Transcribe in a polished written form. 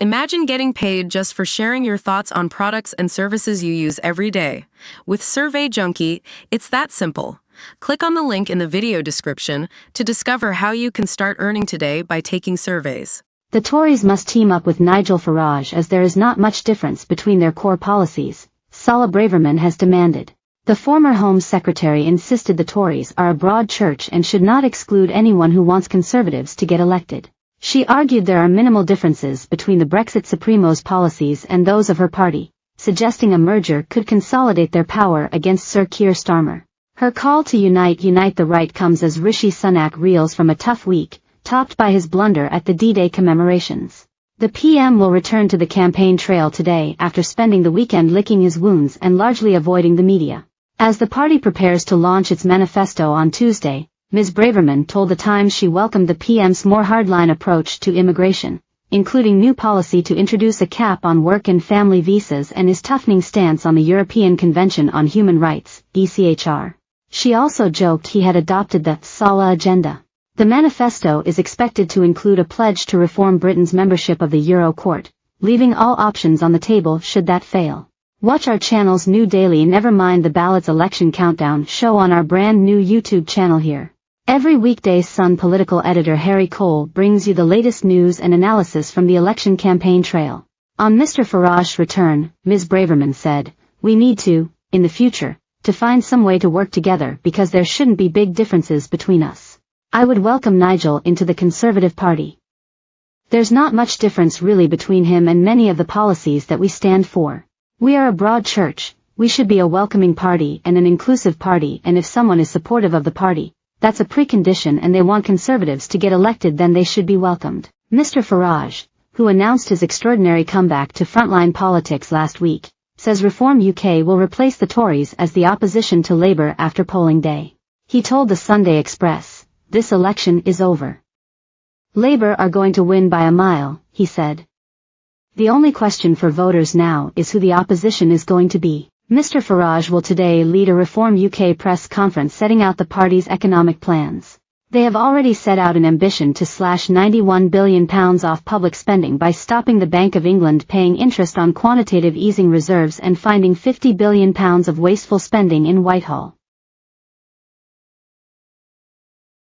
Imagine getting paid just for sharing your thoughts on products and services you use every day. With Survey Junkie, it's that simple. Click on the link in the video description to discover how you can start earning today by taking surveys. The Tories must team up with Nigel Farage as there is not much difference between their core policies, Suella Braverman has demanded. The former Home Secretary insisted the Tories are a broad church and should not exclude anyone who wants Conservatives to get elected. She argued there are minimal differences between the Brexit Supremo's policies and those of her party, suggesting a merger could consolidate their power against Sir Keir Starmer. Her call to unite the right comes as Rishi Sunak reels from a tough week, topped by his blunder at the D-Day commemorations. The PM will return to the campaign trail today after spending the weekend licking his wounds and largely avoiding the media. As the party prepares to launch its manifesto on Tuesday, Ms. Braverman told The Times she welcomed the PM's more hardline approach to immigration, including new policy to introduce a cap on work and family visas and his toughening stance on the European Convention on Human Rights, ECHR. She also joked he had adopted the Sala agenda. The manifesto is expected to include a pledge to reform Britain's membership of the Euro Court, leaving all options on the table should that fail. Watch our channel's new daily Never Mind the Ballots election countdown show on our brand new YouTube channel here. Every weekday Sun political editor Harry Cole brings you the latest news and analysis from the election campaign trail. On Mr. Farage's return, Ms. Braverman said, "We need to, in the future, to find some way to work together because there shouldn't be big differences between us. I would welcome Nigel into the Conservative Party. There's not much difference really between him and many of the policies that we stand for. We are a broad church, we should be a welcoming party and an inclusive party, and if someone is supportive of the party, that's a precondition and they want Conservatives to get elected, then they should be welcomed." Mr. Farage, who announced his extraordinary comeback to frontline politics last week, says Reform UK will replace the Tories as the opposition to Labour after polling day. He told the Sunday Express, "This election is over. Labour are going to win by a mile," he said. "The only question for voters now is who the opposition is going to be." Mr. Farage will today lead a Reform UK press conference setting out the party's economic plans. They have already set out an ambition to slash £91 billion off public spending by stopping the Bank of England paying interest on quantitative easing reserves and finding £50 billion of wasteful spending in Whitehall.